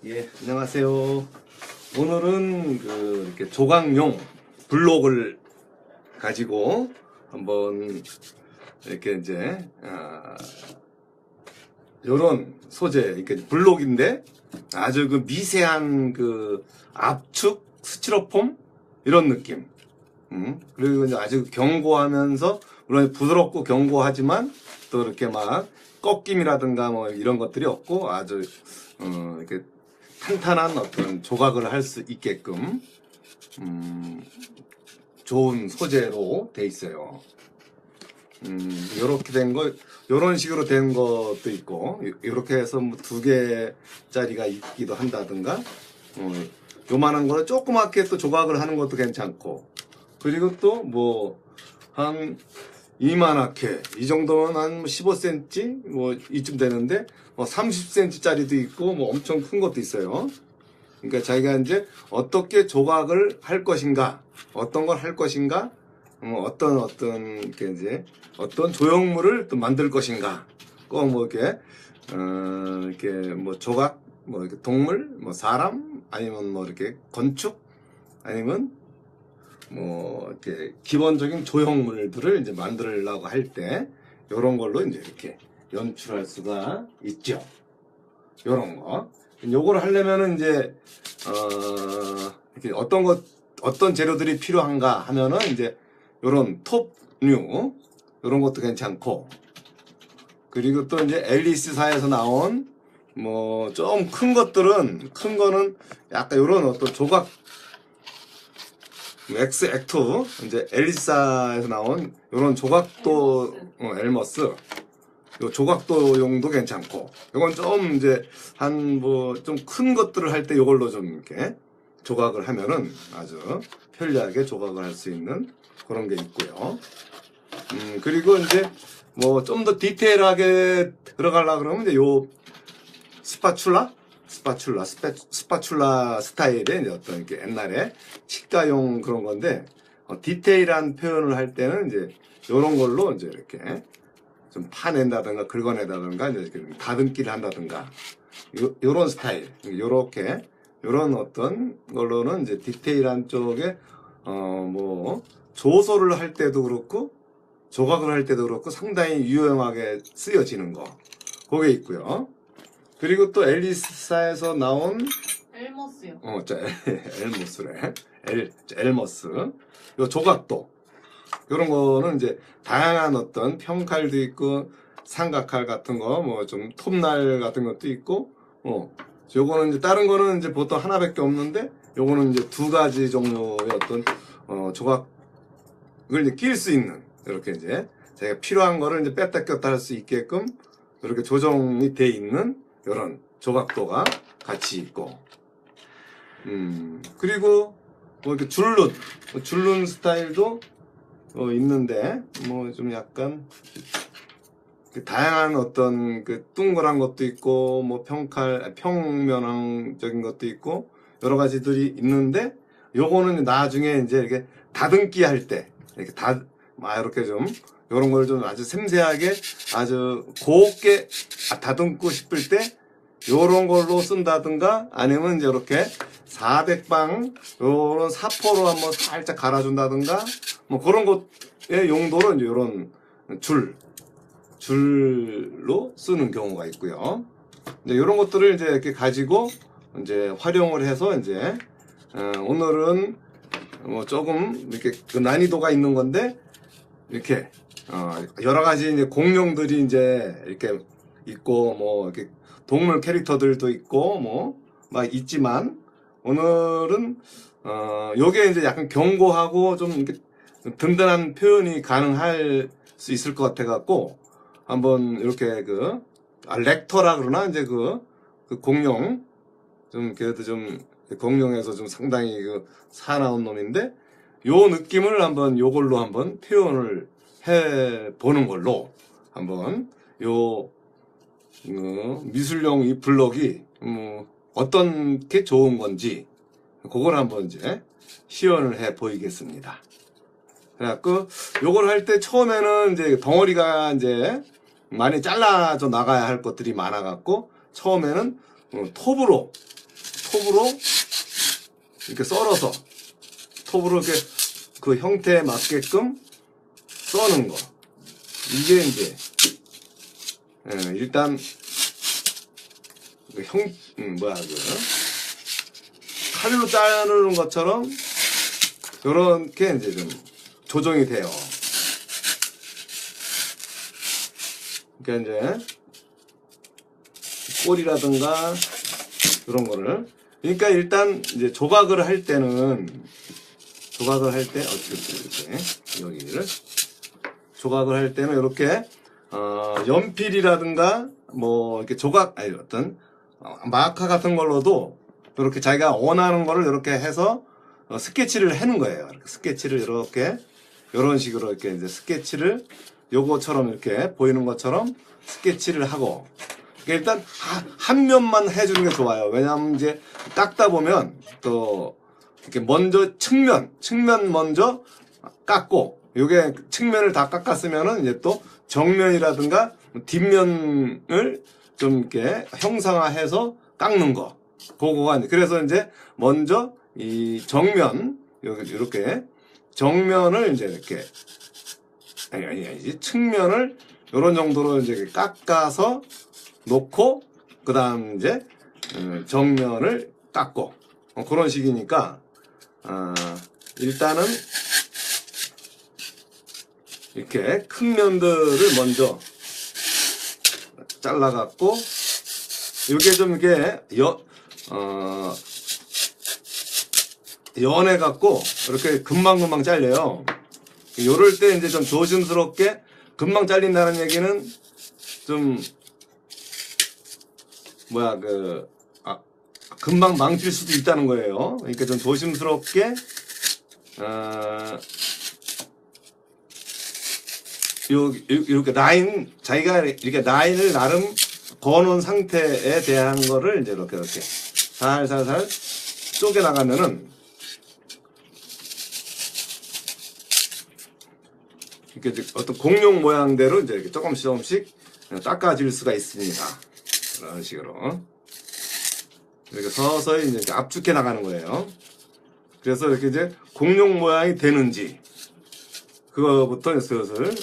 예, 안녕하세요. 오늘은 이렇게 조각용 블록을 가지고 한번 이렇게 이제 요런 소재, 이렇게 블록인데 아주 그 미세한 그 압축 스티로폼 이런 느낌. 그리고 이제 아주 견고하면서 물론 부드럽고 견고하지만 또 이렇게 막 꺾임이라든가 뭐 이런 것들이 없고 아주 이렇게 탄탄한 어떤 조각을 할 수 있게끔 좋은 소재로 돼 있어요. 요렇게 된 거, 요런 식으로 된 것도 있고, 요렇게 해서 뭐 2개짜리가 있기도 한다든가, 요만한 거는 조그맣게 또 조각을 하는 것도 괜찮고, 그리고 또 뭐, 한 이만하게, 이 정도면 한 15cm? 뭐, 이쯤 되는데, 30cm짜리도 있고, 뭐 엄청 큰 것도 있어요. 그러니까 자기가 이제 어떻게 조각을 할 것인가, 어떤 걸 할 것인가, 이렇게 이제, 어떤 조형물을 또 만들 것인가, 꼭 뭐 이렇게 뭐 조각, 뭐 이렇게 동물, 뭐 사람, 아니면 뭐 이렇게 건축, 아니면 뭐 이렇게 기본적인 조형물들을 이제 만들려고 할 때, 요런 걸로 이제 이렇게 연출할 수가 있죠. 요런 거. 요걸 하려면은 이제, 이렇게 어떤 재료들이 필요한가 하면은 이제 요런 톱류, 요런 것도 괜찮고, 그리고 또 이제 앨리스사에서 나온 뭐 좀 큰 거는 약간 요런 어떤 조각, X-액투, 이제 앨리스사에서 나온 요런 조각도, 엘머스. 요 조각도용도 괜찮고, 요건 좀 이제 한 뭐 좀 큰 것들을 할 때 요걸로 좀 이렇게 조각을 하면은 아주 편리하게 조각을 할 수 있는 그런 게 있고요. 그리고 이제 뭐 좀 더 디테일하게 들어가려고 그러면 이제 요 스파츌라 스타일의 이제 어떤 이렇게 옛날에 식가용 그런 건데, 디테일한 표현을 할 때는 이제 요런 걸로 이제 이렇게 좀 파낸다든가 긁어내다든가 이제 다듬기를 한다든가 요런 스타일, 요런 어떤 걸로는 이제 디테일한 쪽에 뭐 조소를 할 때도 그렇고 조각을 할 때도 그렇고 상당히 유용하게 쓰여지는 거, 그게 있고요. 그리고 또 앨리스사에서 나온 엘머스요. 엘모스래. 엘머스. 요 조각도. 요런 거는 이제 다양한 어떤 평칼도 있고 삼각칼 같은 거, 뭐 좀 톱날 같은 것도 있고, 요거는 이제 다른 거는 이제 보통 하나밖에 없는데, 요거는 이제 2가지 종류의 어떤 조각을 이제 낄 수 있는, 이렇게 이제 제가 필요한 거를 이제 뺐다 꼈다 할 수 있게끔 이렇게 조정이 돼 있는 요런 조각도가 같이 있고, 그리고 뭐 이렇게 줄눈 스타일도 있는데, 뭐 좀 약간 다양한 어떤 그 둥그란 것도 있고, 뭐 평면적인 것도 있고, 여러 가지들이 있는데, 요거는 나중에 이제 이렇게 다듬기 할 때, 이렇게 이렇게 좀, 요런 걸 좀 아주 섬세하게, 아주 곱게 다듬고 싶을 때, 요런 걸로 쓴다든가, 아니면 이제 이렇게 400방, 요런 사포로 한번 살짝 갈아준다든가, 뭐 그런 것의 용도로 이제 요런 줄로 쓰는 경우가 있고요. 이제 이런 것들을 이제 이렇게 가지고 이제 활용을 해서 이제 오늘은 뭐 조금 이렇게 그 난이도가 있는 건데, 이렇게 여러 가지 이제 공룡들이 이제 이렇게 있고, 뭐 이렇게 동물 캐릭터들도 있고 뭐 막 있지만, 오늘은 요게 이제 약간 견고하고 좀 이렇게 든든한 표현이 가능할 수 있을 것 같아 갖고, 한번 이렇게 렉터라 그러나 이제 그 공룡, 좀 그래도 좀 공룡에서 좀 상당히 사나운 놈인데, 요 느낌을 한번 요걸로 한번 표현을 해 보는 걸로 한번 요 미술용 이 블럭이 어떤 게 좋은 건지 그걸 한번 이제 시연을 해 보이겠습니다. 그래갖고 요걸 할 때 처음에는 이제 덩어리가 이제 많이 잘라져 나가야 할 것들이 많아갖고, 처음에는 톱으로 톱으로 이렇게 썰어서 톱으로 이렇게 그 형태에 맞게끔 써는 거. 이게 이제 일단 칼로 자르는 것처럼 요렇게 이제 좀 조정이 돼요. 그러니까 이제 꼬리라든가 이런 거를, 그러니까 일단 이제 조각을 할 때 이렇게 여기를 조각을 할 때는 이렇게 연필이라든가 뭐 이렇게 어떤 마카 같은 걸로도 이렇게 자기가 원하는 거를 이렇게 해서 스케치를 하는 거예요. 이렇게 스케치를 이렇게 이런 식으로 이렇게 이제 스케치를 요거처럼 이렇게 보이는 것처럼 스케치를 하고, 그러니까 일단 한 면만 해주는 게 좋아요. 왜냐하면 이제 깎다 보면 또 이렇게 먼저 측면 먼저 깎고, 요게 측면을 다 깎았으면은 이제 또 정면이라든가 뒷면을 좀 이렇게 형상화해서 깎는 거. 그거가, 그래서 이제 먼저 이 정면, 이렇게 정면을 이제 이렇게, 아니, 측면을 요런 정도로 이제 깎아서 놓고, 그 다음 이제 정면을 깎고, 그런 식이니까, 일단은 이렇게 큰 면들을 먼저 잘라갖고, 이게 좀 이렇게 연해갖고 이렇게 금방금방 잘려요. 요럴 때 이제 좀 조심스럽게, 금방 잘린다는 얘기는 좀 금방 망칠 수도 있다는 거예요. 그러니까 좀 조심스럽게 이렇게 자기가 이렇게 라인을 나름 거놓은 상태에 대한 거를 이제 이렇게 살살살 쪼개 나가면은 이렇게 어떤 공룡 모양대로 이제 이렇게 조금씩 닦아질 수가 있습니다. 이런 식으로 이렇게 서서히 이제 압축해 나가는 거예요. 그래서 이렇게 이제 공룡 모양이 되는지 그거부터 슬슬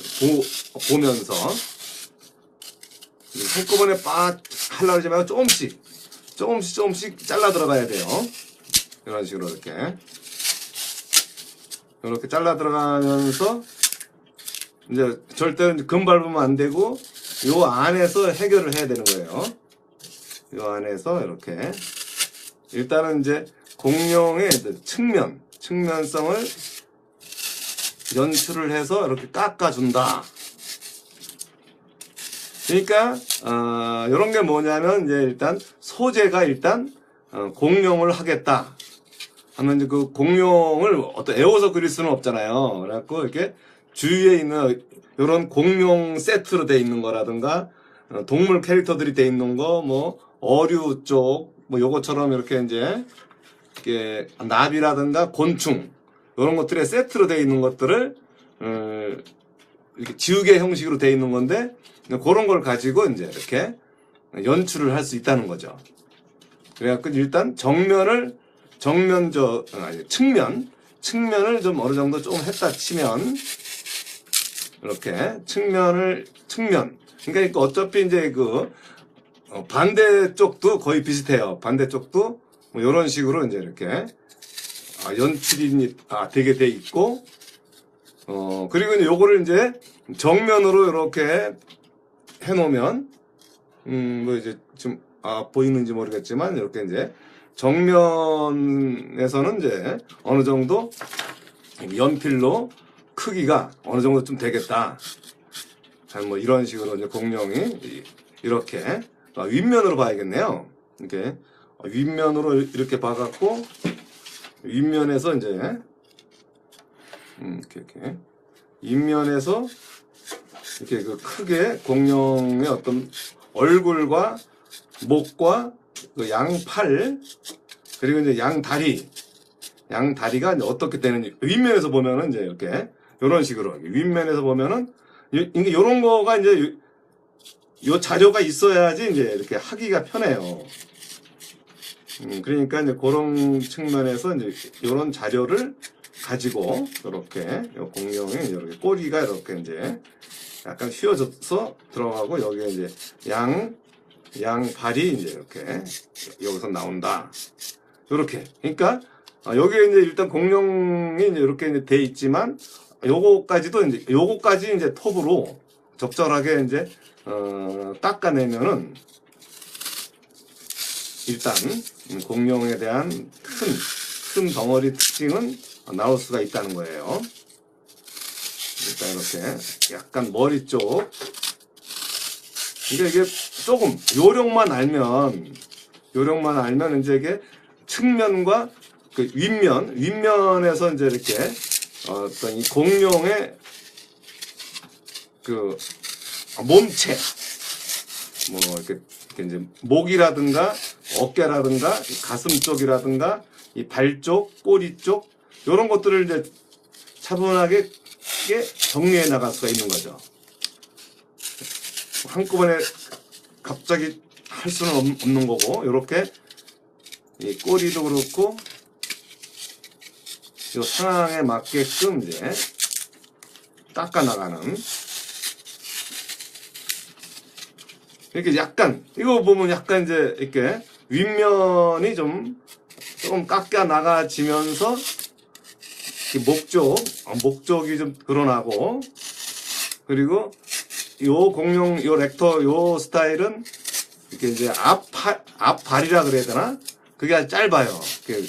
보면서, 한꺼번에 하려고 하지 말고 조금씩 잘라 들어가야 돼요. 이런 식으로 이렇게 잘라 들어가면서 이제 절대 금 밟으면 안 되고, 요 안에서 해결을 해야 되는 거예요. 요 안에서 이렇게 일단은 이제 공룡의 측면성을 연출을 해서 이렇게 깎아준다. 그러니까 이런 게 뭐냐면 이제 일단 소재가 공룡을 하겠다 하면 이제 그 공룡을 애워서 그릴 수는 없잖아요. 그래갖고 이렇게 주위에 있는 이런 공룡 세트로 돼 있는 거라든가 동물 캐릭터들이 돼 있는 거, 뭐 어류 쪽 뭐 요거처럼 이렇게 이제 이렇게 나비라든가 곤충 이런 것들의 세트로 돼 있는 것들을 이렇게 지우개 형식으로 돼 있는 건데, 그런 걸 가지고 이제 이렇게 연출을 할 수 있다는 거죠. 그래갖고 일단 측면을 좀 어느 정도 좀 했다 치면, 이렇게 측면. 그러니까 어차피 이제 반대쪽도 거의 비슷해요. 반대쪽도 뭐 이런 식으로 이제 이렇게 연출이 되게 돼 있고, 그리고 이제 요거를 이제 정면으로 이렇게 해놓으면, 뭐 이제 좀 보이는지 모르겠지만, 이렇게 이제 정면에서는 이제 어느 정도 연필로 크기가 어느 정도 좀 되겠다. 뭐 이런 식으로 이제 공룡이 이렇게 윗면으로 봐야겠네요. 이렇게 윗면으로 이렇게 봐갖고, 윗면에서 이제 이렇게 윗면에서 이렇게 크게 공룡의 어떤 얼굴과 목과 양팔, 그리고 이제 양다리가 이제 어떻게 되는지 윗면에서 보면은 이제 이렇게 이런 식으로 윗면에서 보면은 이게 이런 거가 이제 요 자료가 있어야지 이제 이렇게 하기가 편해요. 그러니까 이제 그런 측면에서 이제 이런 자료를 가지고 이렇게 공룡이 이렇게 꼬리가 이렇게 이제 약간 휘어져서 들어가고 여기에 이제 양발이 이제 이렇게 여기서 나온다. 이렇게. 그러니까 여기에 이제 일단 공룡이 이제 이렇게 이제 돼 있지만 요거까지 이제 톱으로 적절하게 이제 닦아내면은 일단 공룡에 대한 큰 덩어리 특징은 나올 수가 있다는 거예요. 일단 이렇게 약간 머리 쪽. 그러니까 이게 조금 요령만 알면 이제 이게 측면과 그 윗면에서 이제 이렇게 어떤 이 공룡의 그 몸체 뭐 이렇게 이제 목이라든가 어깨라든가 가슴 쪽이라든가 이 발 쪽, 꼬리 쪽 이런 것들을 이제 차분하게 정리해 나갈 수가 있는 거죠. 한꺼번에 갑자기 할 수는 없는 거고 이렇게 이 꼬리도 그렇고 이 상황에 맞게끔 이제 닦아 나가는. 이렇게 약간 이거 보면 약간 이제 이렇게 윗면이 조금 깎여 나가지면서 목쪽이 좀 드러나고, 그리고 요 공룡 요 렉터 요 스타일은 이렇게 이제 앞발이라 그래야 되나? 그게 아주 짧아요. 그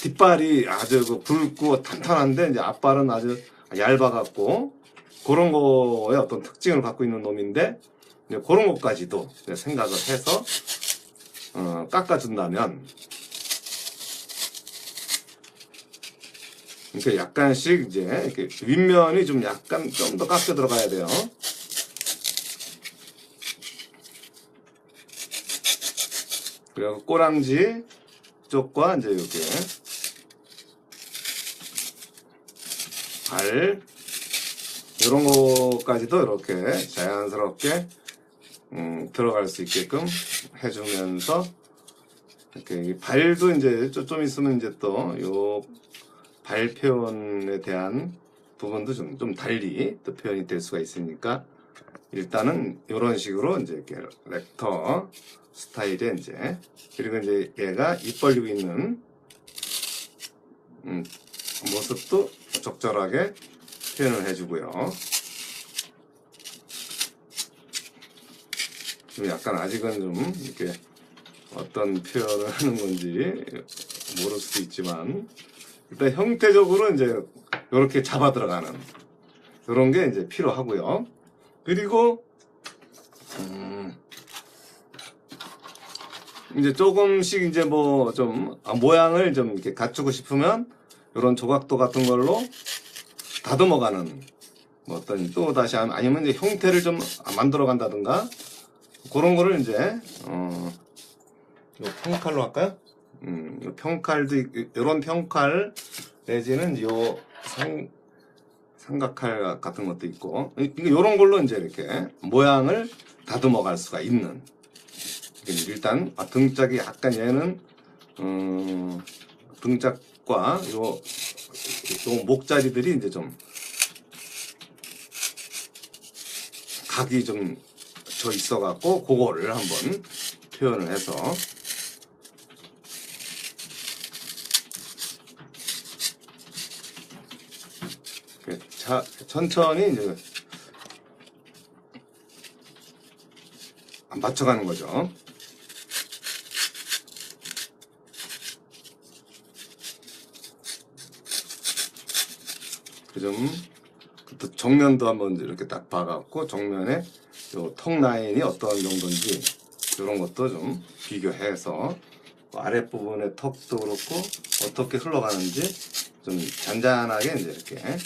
뒷발이 아주 굵고 탄탄한데 이제 앞발은 아주 얇아갖고 그런 거의 어떤 특징을 갖고 있는 놈인데, 그런 것까지도 생각을 해서 깎아준다면, 이렇게 약간씩 이제 이렇게 윗면이 좀 더 깎여 들어가야 돼요. 그리고 꼬랑지 쪽과 이제 이렇게 발 이런 거까지도 이렇게 자연스럽게 들어갈 수 있게끔 해주면서, 이렇게 발도 이제 좀 있으면 이제 또 요 발 표현에 대한 부분도 좀 달리 또 표현이 될 수가 있으니까, 일단은 이런 식으로 이제 이렇게 렉터 스타일에 이제, 그리고 이제 얘가 입 벌리고 있는 모습도 적절하게 표현을 해주고요. 좀 약간 아직은 좀 이렇게 어떤 표현을 하는 건지 모를 수도 있지만, 일단 형태적으로 이제 이렇게 잡아 들어가는 이런 게 이제 필요하고요. 그리고 이제 조금씩 이제 뭐 좀 모양을 좀 이렇게 갖추고 싶으면 이런 조각도 같은 걸로 다듬어가는, 뭐 어떤 또 다시 아니면 이제 형태를 좀 만들어 간다든가 그런 거를 이제 요 평칼로 할까요? 요 평칼도 이런 평칼 내지는 요 삼각칼 같은 것도 있고, 이런 걸로 이제 이렇게 모양을 다듬어 갈 수가 있는. 일단 등짝이 약간 얘는 등짝과 요 목자리들이 이제 좀 각이 좀 져 있어 갖고 그거를 한번 표현을 해서 천천히 이제 맞춰가는 거죠. 좀 정면도 한번 이렇게 딱 봐갖고 정면에 요 턱 라인이 어떤 정도인지 이런 것도 좀 비교해서 아랫부분의 턱도 그렇고 어떻게 흘러가는지 좀 잔잔하게 이제 이렇게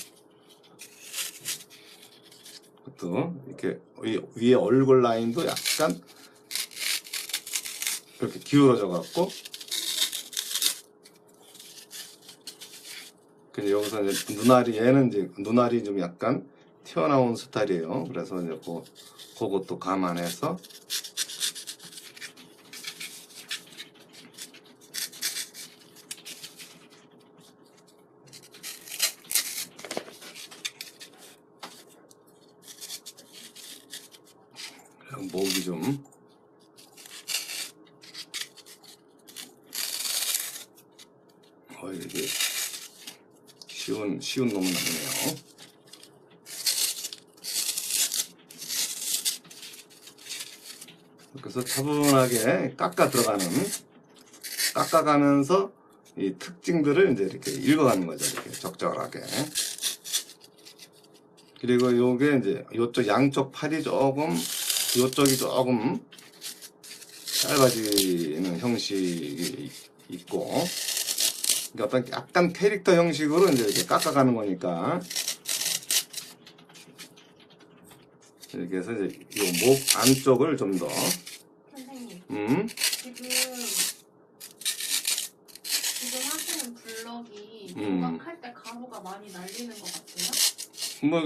또 이렇게 위에 얼굴 라인도 약간 이렇게 기울어져 갖고, 근데 여기서 이제 얘는 이제 눈알이 좀 약간 튀어나온 스타일이에요. 그래서 이제 그것도 감안해서 목이 좀 이게 쉬운 놈은 아니네요. 그래서 차분하게 깎아가면서 이 특징들을 이제 이렇게 읽어가는 거죠. 이렇게 적절하게. 그리고 요게 이제 요쪽 양쪽 팔이 조금, 요쪽이 조금 짧아지는 형식이 있고, 그러니까 어떤 약간 캐릭터 형식으로 이제 이렇게 깎아가는 거니까. 이렇게 해서 이제 요 목 안쪽을 좀 더. 선생님. 지금 하시는 블럭이 조각할 때 가루가 많이 날리는 것 같아요? 뭐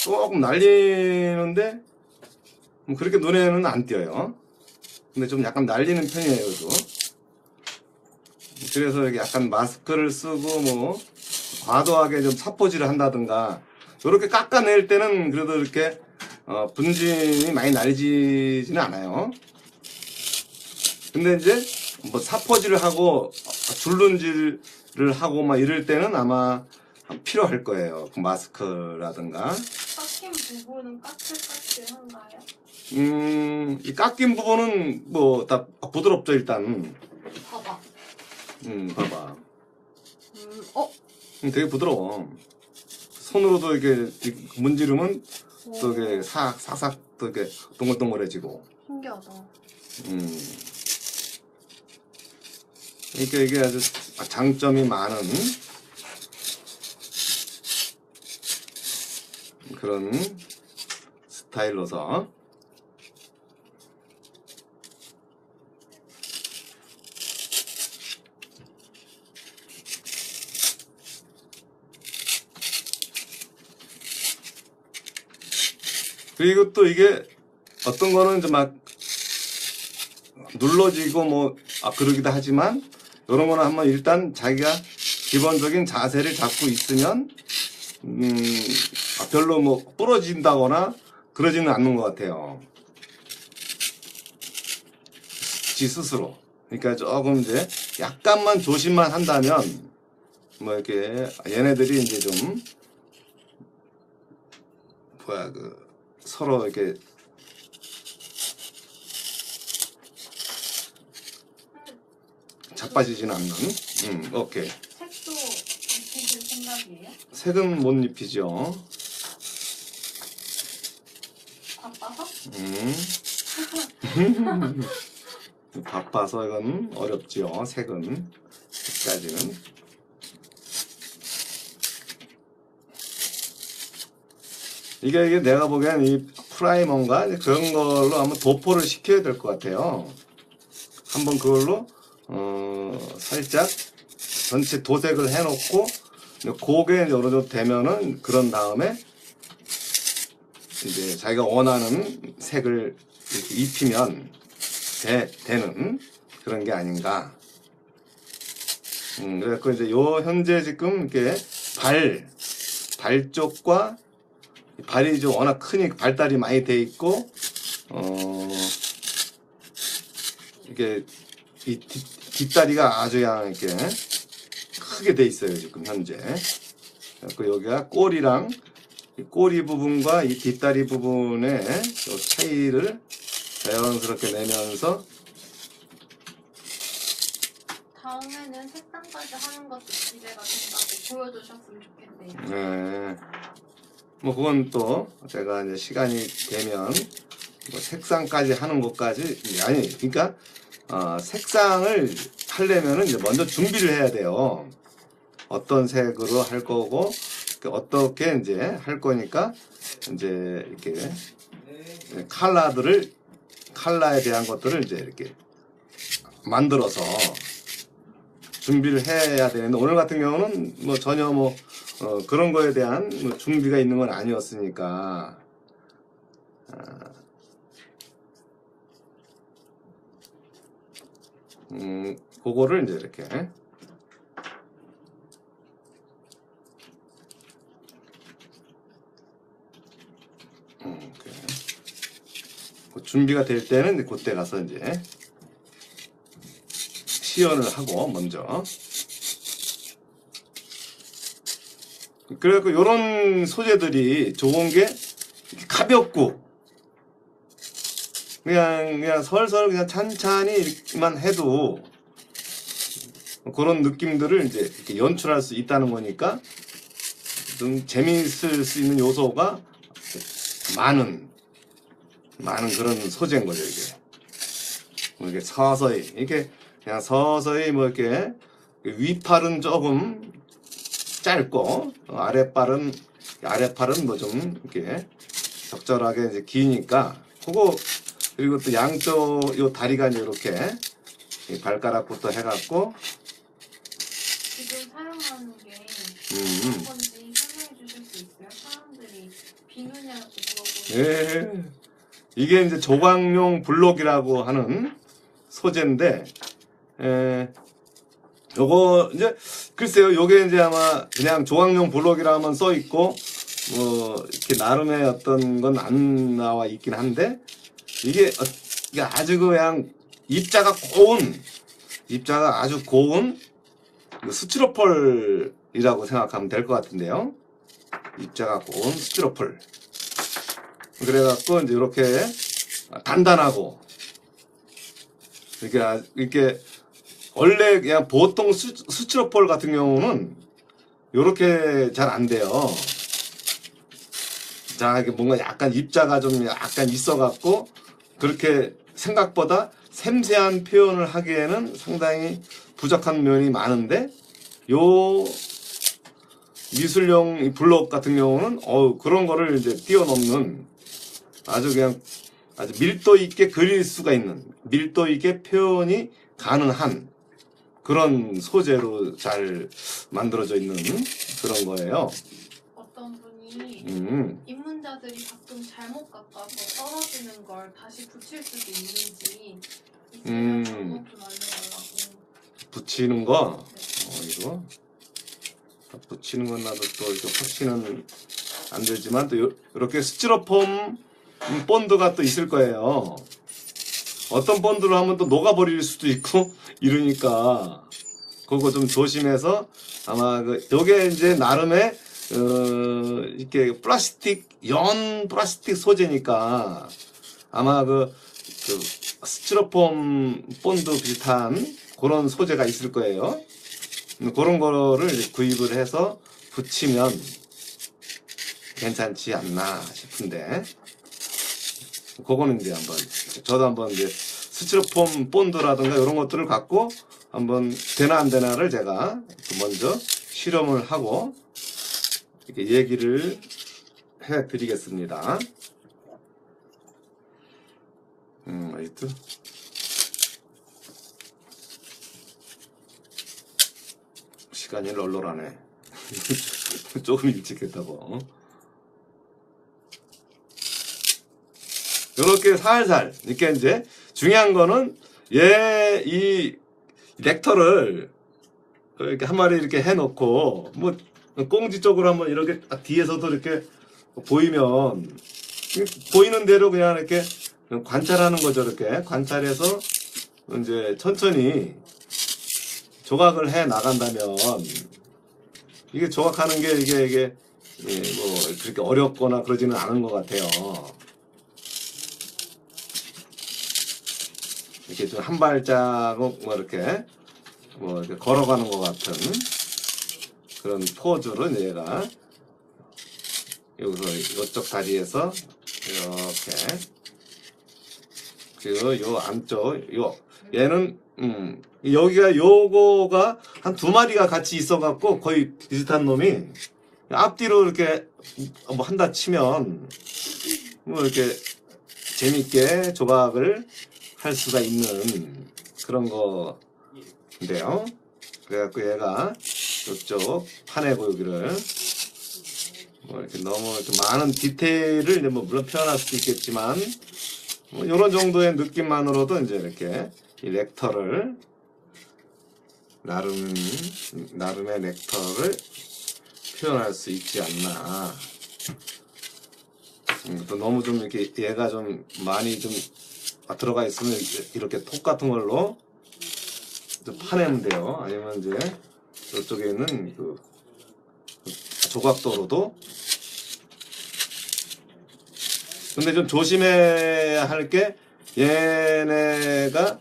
조금 날리는데 뭐 그렇게 눈에는 안 띄어요. 근데 좀 약간 날리는 편이에요, 또. 그래서 이렇게 약간 마스크를 쓰고 뭐 과도하게 좀 사포질을 한다든가 이렇게 깎아낼 때는 그래도 이렇게 분진이 많이 날리지는 않아요. 근데 이제 뭐 사포질을 하고 줄눈질을 하고 막 이럴 때는 아마 필요할 거예요. 그 마스크라든가. 깎인 부분은 까칠까칠한가요? 이 깎인 부분은 뭐 다 부드럽죠, 일단. 봐봐. 봐봐. 되게 부드러워. 손으로도 이렇게 문지르면 또 이게 싹싹 또 이렇게 동글동글해지고. 신기하다. 이게 아주 장점이 많은 그런 스타일로서. 그리고 또 이게 어떤 거는 이제 막 눌러지고 뭐 그러기도 하지만 이런 거는 한번 일단 자기가 기본적인 자세를 잡고 있으면 별로 뭐 부러진다거나 그러지는 않는 것 같아요. 지 스스로. 그러니까 조금 이제 약간만 조심만 한다면 뭐 이렇게 얘네들이 이제 좀 서로 이렇게 자빠지지는 않는. 오케이. 색도 입히실 생각이에요? 색은 못 입히죠. 바빠서? 바빠서 이건 어렵지요. 색은. 색까지는. 이게 내가 보기엔 이 프라이머인가 그런 걸로 한번 도포를 시켜야 될 것 같아요. 한번 그걸로 살짝 전체 도색을 해놓고 그게 이제 어느 정도 되면은 그런 다음에 이제 자기가 원하는 색을 이렇게 입히면 되는 그런 게 아닌가. 그래서 이제 요 현재 지금 이렇게 발 쪽과 발이 좀 워낙 크니 발달이 많이 돼 있고 이게 이 뒷다리가 아주 그냥 이렇게 크게 돼 있어요, 지금 현재. 그 여기가 꼬리랑 이 꼬리 부분과 이 뒷다리 부분의 요 차이를 자연스럽게 내면서 다음에는 색상까지 하는 것도 기대가 된다고 보여주셨으면 좋겠네요. 네. 뭐 그건 또 제가 이제 시간이 되면 뭐 색상까지 하는 것까지 아니 그러니까 색상을 하려면은 이제 먼저 준비를 해야 돼요. 어떤 색으로 할 거고 어떻게 이제 할 거니까 이제 이렇게 컬러에 대한 것들을 이제 이렇게 만들어서 준비를 해야 되는데 오늘 같은 경우는 뭐 전혀 뭐 그런 거에 대한 뭐 준비가 있는 건 아니었으니까 그거를 이제 이렇게 준비가 될 때는 그때 가서 이제 시연을 하고 먼저. 그래갖고 요런 소재들이 좋은 게 가볍고 그냥 설설 그냥 찬찬히만 해도 그런 느낌들을 이제 이렇게 연출할 수 있다는 거니까 좀 재미있을 수 있는 요소가 많은 그런 소재인 거죠, 이게. 뭐 이렇게 서서히, 이렇게 그냥 서서히 뭐 이렇게 위팔은 조금 짧고, 아랫팔은 뭐 좀 이렇게 적절하게 이제 기니까, 그거, 그리고 또 양쪽 요 다리가 이제 이렇게 발가락부터 해갖고, 지금 사용하는 게 어떤 건지 설명해 주실 수 있어요? 사람들이 비누냐고 물어보고. 예. 이게 이제 조각용 블록이라고 하는 소재인데, 요거 이제 글쎄요, 요게 이제 아마 그냥 조각용 블록이라면 써 있고, 뭐 이렇게 나름의 어떤 건 안 나와 있긴 한데, 이게 아주 그냥 입자가 아주 고운 스티로폴이라고 생각하면 될 것 같은데요. 입자가 고운 스티로폴. 그래갖고 이제 이렇게 단단하고 이렇게 원래 그냥 보통 스티로폴 같은 경우는 이렇게 잘 안 돼요. 자, 이게 뭔가 약간 입자가 좀 약간 있어갖고 그렇게 생각보다 섬세한 표현을 하기에는 상당히 부족한 면이 많은데 요 미술용 이 블록 같은 경우는 그런 거를 이제 뛰어넘는 아주 밀도 있게 그릴 수가 있는, 밀도 있게 표현이 가능한 그런 소재로 잘 만들어져 있는 그런 거예요. 어떤 분이 입문자들이 가끔 잘못 깎아서 떨어지는 걸 다시 붙일 수도 있는지 있으면 방법 좀 알려달라고. 붙이는 거, 이거 붙이는 건 나도 또 이렇게 확신은 안 되지만 또 이렇게 스티로폼 본드가 또 있을 거예요. 어떤 본드로 하면 또 녹아버릴 수도 있고 이러니까 그거 좀 조심해서 아마 요게 이제 나름의 이렇게 연 플라스틱 소재니까 아마 스티로폼 본드 비슷한 그런 소재가 있을 거예요. 그런 거를 구입을 해서 붙이면 괜찮지 않나 싶은데, 그거는 이제 저도 한번 이제 스티로폼 본드라든가 이런 것들을 갖고 한번 되나 안 되나를 제가 먼저 실험을 하고 이렇게 얘기를 해 드리겠습니다. 하여튼 시간이 널널하네. 조금 일찍 했다고. 이렇게 살살 이렇게 이제 중요한 거는 이 렉터를 이렇게 한 마리 이렇게 해놓고 뭐 꽁지 쪽으로 한번 이렇게 딱 뒤에서도 이렇게 보이면 보이는 대로 그냥 이렇게 관찰하는 거죠. 이렇게 관찰해서 이제 천천히 조각을 해 나간다면 이게 조각하는 게 이게 뭐 그렇게 어렵거나 그러지는 않은 것 같아요. 이렇게 좀 한 발자국 뭐 이렇게 걸어가는 것 같은 그런 포즈로 얘가 여기서 이쪽 다리에서 이렇게 그리고 요 안쪽 얘는 여기가 요거가 한 2마리가 같이 있어갖고 거의 비슷한 놈이 앞뒤로 이렇게 뭐 한다 치면 뭐 이렇게 재밌게 조각을 할 수가 있는 그런 거인데요. 그래갖고 얘가 이쪽 판의 고유기를 뭐 이렇게 너무 좀 많은 디테일을 이제 뭐 물론 표현할 수도 있겠지만 뭐 이런 정도의 느낌만으로도 이제 이렇게 이 렉터를 나름의 렉터를 표현할 수 있지 않나. 또 너무 좀 이렇게 얘가 좀 많이 좀 들어가 있으면 이렇게 톡 같은 걸로 좀 파내면 돼요. 아니면 이제 이쪽에 있는 그 조각도로도. 근데 좀 조심해야 할 게 얘네가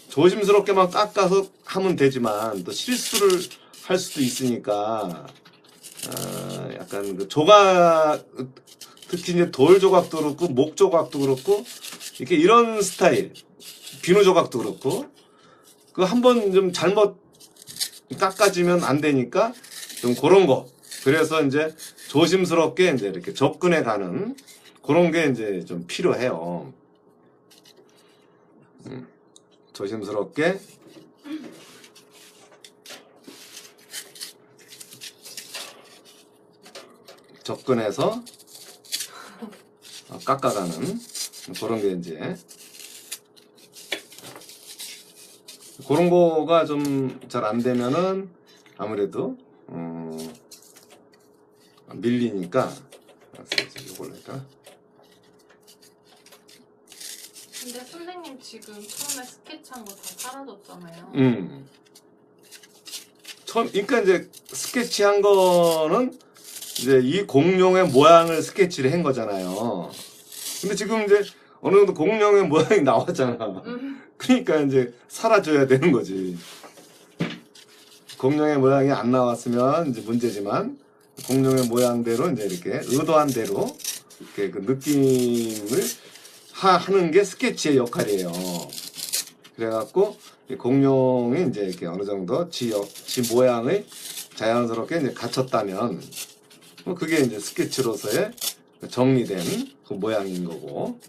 조심스럽게만 깎아서 하면 되지만 또 실수를 할 수도 있으니까 약간 그 조각, 특히 이제 돌 조각도 그렇고 목 조각도 그렇고 이렇게 이런 스타일, 비누 조각도 그렇고 그 한번 좀 잘못 깎아지면 안 되니까 좀 그런 거. 그래서 이제 조심스럽게 이제 이렇게 접근해 가는 그런 게 이제 좀 필요해요. 조심스럽게 접근해서 깎아가는 그런 게 이제 그런 거가 좀 잘 안 되면은 아무래도 밀리니까 이걸로 할까? 근데 선생님 지금 처음에 스케치한 거 다 사라졌잖아요. 그러니까 이제 스케치한 거는 이제 이 공룡의 모양을 스케치를 한 거잖아요. 근데 지금 이제 어느 정도 공룡의 모양이 나왔잖아. 그러니까 이제 사라져야 되는 거지. 공룡의 모양이 안 나왔으면 이제 문제지만 공룡의 모양대로 이제 이렇게 의도한 대로 이렇게 그 느낌을 하는 게 스케치의 역할이에요. 그래갖고 이 공룡이 이제 이렇게 어느 정도 지 모양을 자연스럽게 이제 갖췄다면 뭐 그게 이제 스케치로서의 정리된 그 모양인 거고.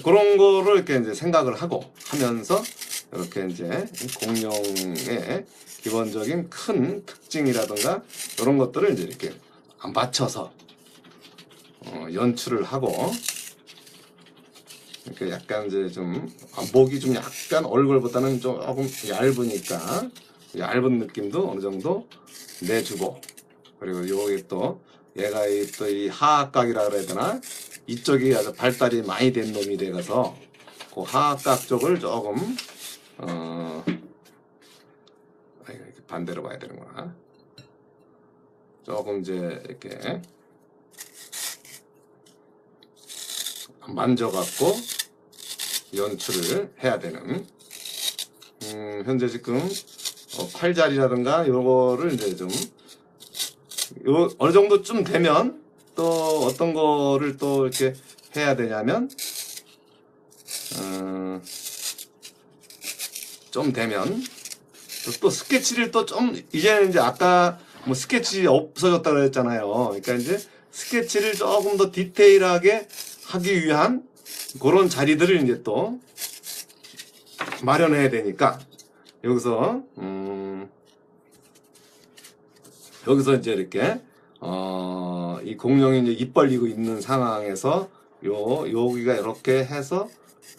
그런 거를 이렇게 이제 생각을 하고 하면서 이렇게 이제 공룡의 기본적인 큰 특징이라든가 이런 것들을 이제 이렇게 맞춰서 연출을 하고 이렇게 약간 이제 좀 목이 좀 약간 얼굴보다는 조금 얇으니까 얇은 느낌도 어느 정도 내주고 그리고 여기 또 얘가 또 이 하악각이라 그래야 되나 이쪽이 아주 발달이 많이 된 놈이 돼가서 그 하악각 쪽을 조금 이렇게 반대로 봐야 되는구나. 조금 이제 이렇게 만져갖고 연출을 해야 되는. 현재 지금 팔자리라든가 요거를 이제 좀 어느 정도쯤 되면 또 어떤 거를 또 이렇게 해야 되냐면 좀 되면 또 스케치를 또 좀 이제는 이제 아까 뭐 스케치 없어졌다 그랬잖아요. 그러니까 이제 스케치를 조금 더 디테일하게 하기 위한 그런 자리들을 이제 또 마련해야 되니까 여기서 이제 이렇게 이 공룡이 이제 입 벌리고 있는 상황에서 여기가 이렇게 해서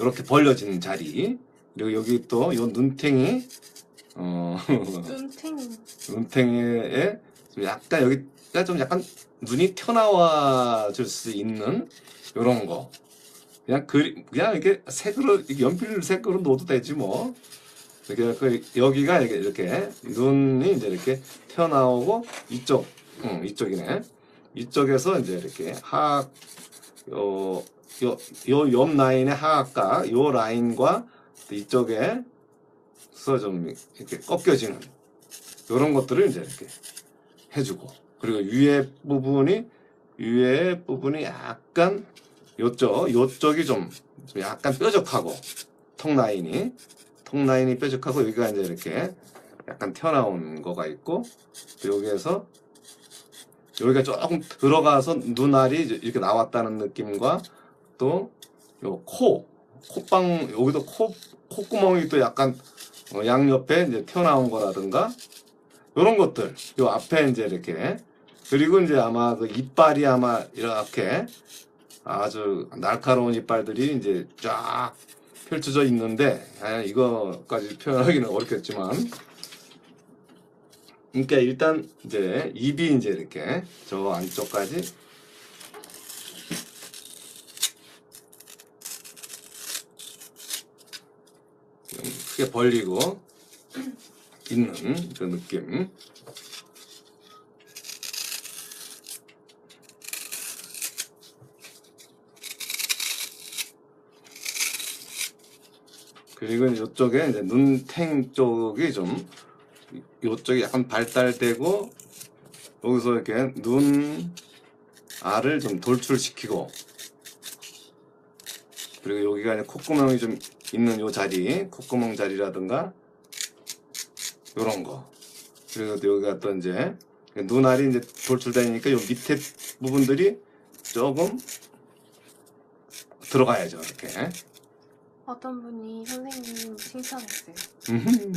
이렇게 벌려지는 자리 그리고 여기 또 요 눈탱이 눈탱이에 좀 약간 여기가 좀 약간 눈이 튀어나와 줄 수 있는 요런 거 그냥 이렇게 색으로 연필 색으로 넣어도 되지 뭐. 이렇게 여기가 이렇게 눈이 이제 이렇게 튀어나오고 이쪽이네. 이쪽에서 이제 이렇게 요 옆 라인의 하악각 요 라인과 이쪽에서 좀 이렇게 꺾여지는 요런 것들을 이제 이렇게 해주고 그리고 위에 부분이 약간 요쪽이 좀 약간 뾰족하고 턱 라인이 뾰족하고 여기가 이제 이렇게 약간 튀어나온 거가 있고 여기에서 여기가 조금 들어가서 눈알이 이렇게 나왔다는 느낌과 또 요 콧방 여기도 콧구멍이 또 약간 양옆에 이제 튀어나온 거라든가 요런 것들 요 앞에 이제 이렇게 그리고 이제 아마 그 이빨이 아마 이렇게 아주 날카로운 이빨들이 이제 쫙 펼쳐져 있는데 이거까지 표현하기는 어렵겠지만 그러니까 일단 이제 입이 이제 이렇게 저 안쪽까지 좀 크게 벌리고 있는 그 느낌. 그리고 이쪽에 이제 눈탱 쪽이 좀 이쪽이 약간 발달되고 여기서 이렇게 눈 알을 좀 돌출시키고 그리고 여기가 이제 콧구멍이 좀 있는 요 자리, 콧구멍 자리라든가 요런 거. 그리고 또 여기가 또 이제 눈알이 이제 돌출되니까 요 밑에 부분들이 조금 들어가야죠. 이렇게. 어떤 분이 선생님 칭찬했어요.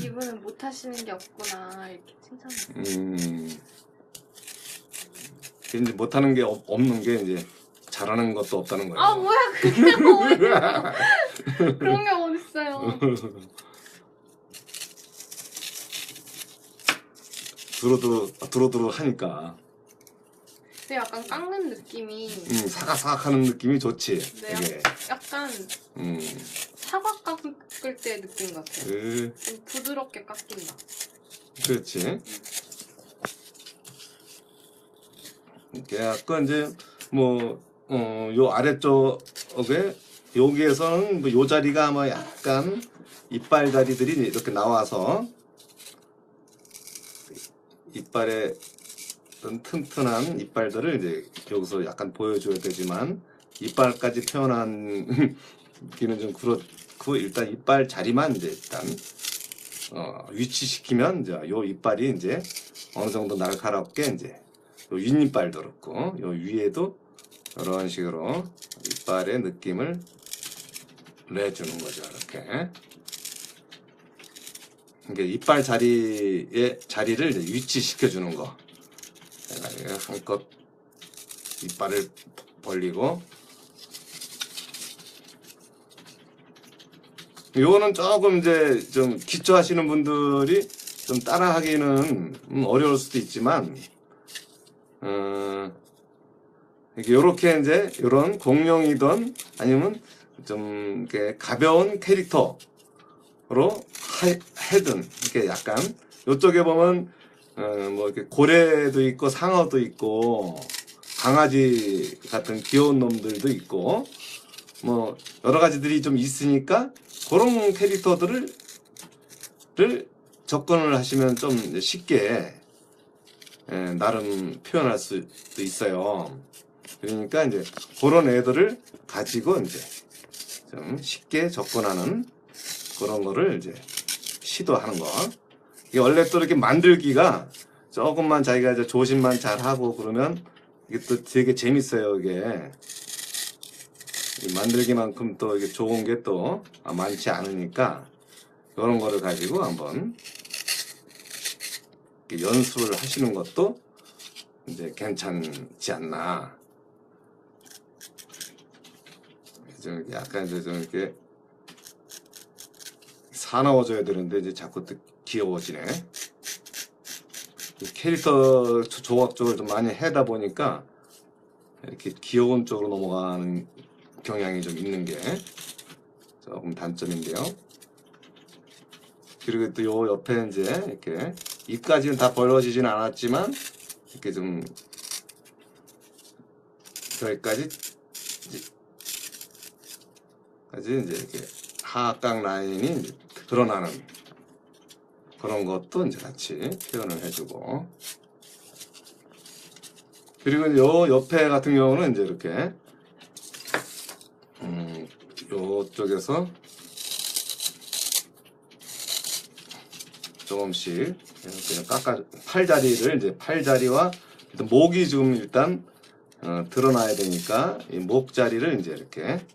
이분은 못하시는 게 없구나 이렇게 칭찬했어요. 이제 못하는 게 없는 게 이제 잘하는 것도 없다는 거예요. 아 뭐야 그게 어딨어. 그런 게 어딨어요. 두루두루 하니까 근데 약간 깎는 느낌이 사각사각 하는 느낌이 좋지. 네, 이게. 약간 사과 깎을 때 느낌 같아요. 좀 부드럽게 깎인다. 그렇지. 이렇게 약간 이제 요 아래쪽에 여기에서는 뭐 요 자리가 아마 약간 이빨 자리들이 이렇게 나와서 이빨에 어떤 튼튼한 이빨들을 이제 여기서 약간 보여줘야 되지만 이빨까지 표현한 기는 좀 그렇고 일단 이빨 자리만 이제 일단 위치시키면 이제 요 이빨이 이제 어느 정도 날카롭게 이제 요 윗이빨도 그렇고 요 위에도 이런 식으로 이빨의 느낌을 내주는 거죠. 이렇게. 이게 이빨 자리를 이제 위치시켜 주는 거. 내가 한껏 이빨을 벌리고. 요거는 조금 이제 좀 기초하시는 분들이 좀 따라하기는 어려울 수도 있지만, 요렇게 이제 요런 공룡이든 아니면 좀 이렇게 가벼운 캐릭터로 해든 이렇게 약간 요쪽에 보면 뭐 이렇게 고래도 있고 상어도 있고 강아지 같은 귀여운 놈들도 있고 뭐 여러 가지들이 좀 있으니까 그런 캐릭터들을 접근을 하시면 좀 쉽게 나름 표현할 수도 있어요. 그러니까 이제 그런 애들을 가지고 이제 좀 쉽게 접근하는 그런 거를 이제 시도하는 거. 이게 원래 또 이렇게 만들기가 조금만 자기가 이제 조심만 잘 하고 그러면 이게 또 되게 재밌어요. 이게 이 만들기만큼 또 이게 좋은 게 또 많지 않으니까 이런 거를 가지고 한번 연습을 하시는 것도 이제 괜찮지 않나. 좀 약간 이제 좀 이렇게 사나워져야 되는데 이제 자꾸 또 귀여워지네. 캐릭터 조각 쪽을 좀 많이 해다 보니까 이렇게 귀여운 쪽으로 넘어가는 경향이 좀 있는 게 조금 단점인데요. 그리고 또 요 옆에 이제 이렇게 입까지는 다 벌어지진 않았지만 이렇게 좀 여기까지 이제 이렇게 하악각 라인이 이제 드러나는 그런 것도 이제 같이 표현을 해주고 그리고 요 옆에 같은 경우는 이제 이렇게 요쪽에서 조금씩 그냥 깎아 팔다리를 이제 팔다리와 일단 목이 좀 일단 드러나야 되니까 이 목 자리를 이제 이렇게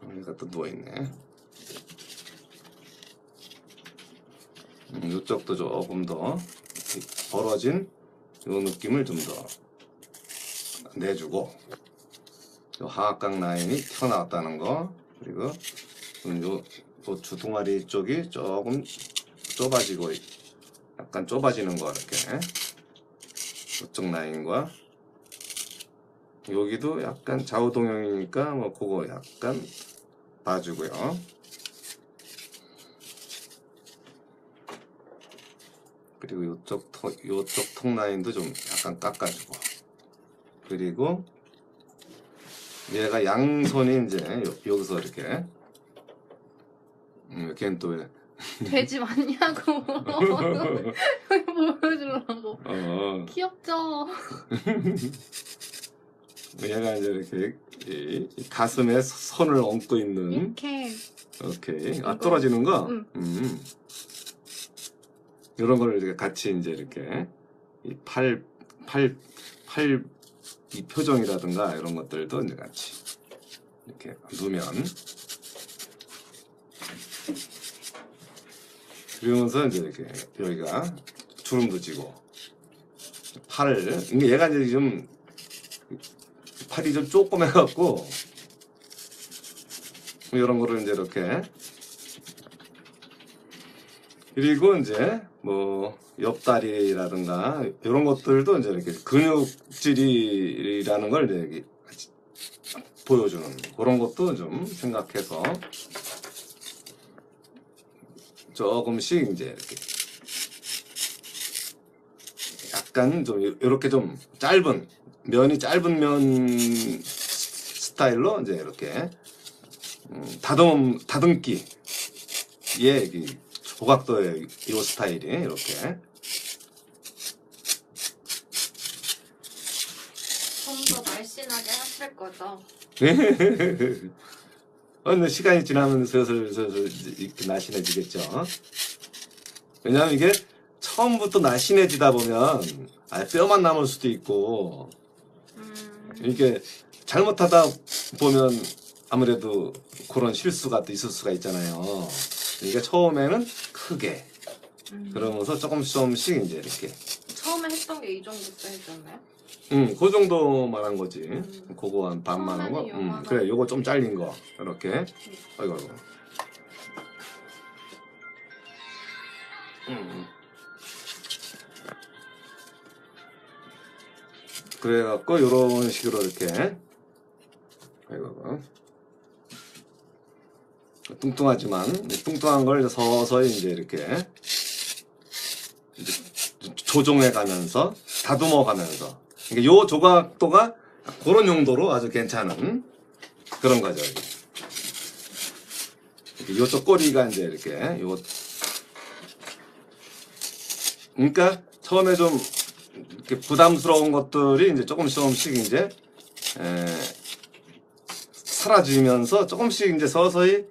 여기가 또 누워 있네. 이쪽도 조금 더 벌어진 요 느낌을 좀 더 내주고 요 하악각 라인이 튀어나왔다는 거 그리고 요 주둥아리 쪽이 조금 좁아지고 약간 좁아지는 거 이렇게 이쪽 라인과 여기도 약간 좌우동형이니까 뭐 그거 약간 봐주고요. 그리고 요쪽 통 라인도 좀 약간 깎아주고. 그리고 얘가 양손이 이제 여기서 이렇게 걔는 또 왜? 돼지 맞냐고 보여주려고. 귀엽죠? 얘가 이제 이렇게 이 가슴에 손을 얹고 있는. 이렇게. 오케이. 이거. 떨어지는 거? 응. 이런 거를 이렇게 같이 이제 이렇게 이 이 표정이라든가 이런 것들도 이제 같이 이렇게 놓으면. 그러면서 이제 이렇게 여기가 주름도 지고 이게 얘가 이제 좀 팔이 좀 조그매갖고 이런 거를 이제 이렇게. 그리고 이제 뭐 옆다리라든가 이런 것들도 이제 이렇게 근육질이라는 걸 이제 보여주는 그런 것도 좀 생각해서 조금씩 이제 이렇게 약간 좀 이렇게 좀 면이 짧은 면 스타일로 이제 이렇게 다듬기의 조각도의 이 스타일이 이렇게 좀 더 날씬하게 하실 거죠? 근데 시간이 지나면 슬슬 이렇게 날씬해지겠죠. 왜냐하면 이게 처음부터 날씬해지다 보면 뼈만 남을 수도 있고 이게 잘못하다 보면 아무래도 그런 실수가 또 있을 수가 있잖아요. 이게 처음에는 크게 그러면서 조금씩 이제 이렇게 처음에 했던 게 이 정도 사이즈였나요? 그 정도만 한 거지. 그거 한 반만 한 거. 처음에는 요만한 그래, 요거 좀 잘린 거 이렇게. 아이고. 그래갖고 요런 식으로 이렇게. 아이고. 뚱뚱하지만 뚱뚱한 걸 서서히 이제 이렇게 조정해 가면서 다듬어 가면서. 그러니까 요 조각도가 그런 용도로 아주 괜찮은 그런 거죠. 요쪽 꼬리가 이제 이렇게 그러니까 처음에 좀 이렇게 부담스러운 것들이 이제 조금씩 이제 사라지면서 조금씩 이제 서서히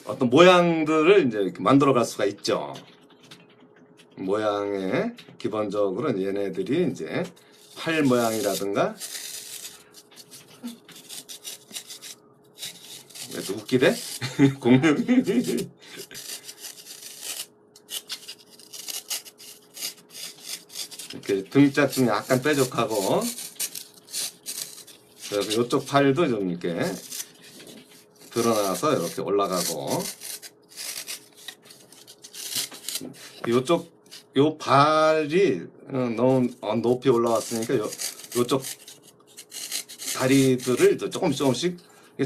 어떤 모양들을 이제 이렇게 만들어 갈 수가 있죠. 모양에 기본적으로 얘네들이 이제 팔 모양이라든가. 왜 또 웃기대? 공룡이. 이렇게 등짝 좀 약간 뾰족하고, 그래서 이쪽 팔도 좀 이렇게 드러나서 이렇게 올라가고, 요 발이 너무 높이 올라왔으니까 요쪽 다리들을 조금씩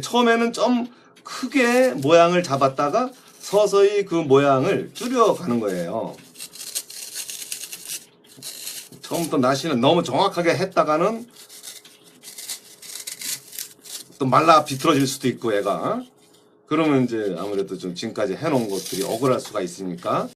처음에는 좀 크게 모양을 잡았다가 서서히 그 모양을 줄여가는 거예요. 처음부터 날씬은 너무 정확하게 했다가는 또 말라 비틀어질 수도 있고 얘가. 그러면 이제 아무래도 좀 지금까지 해놓은 것들이 억울할 수가 있으니까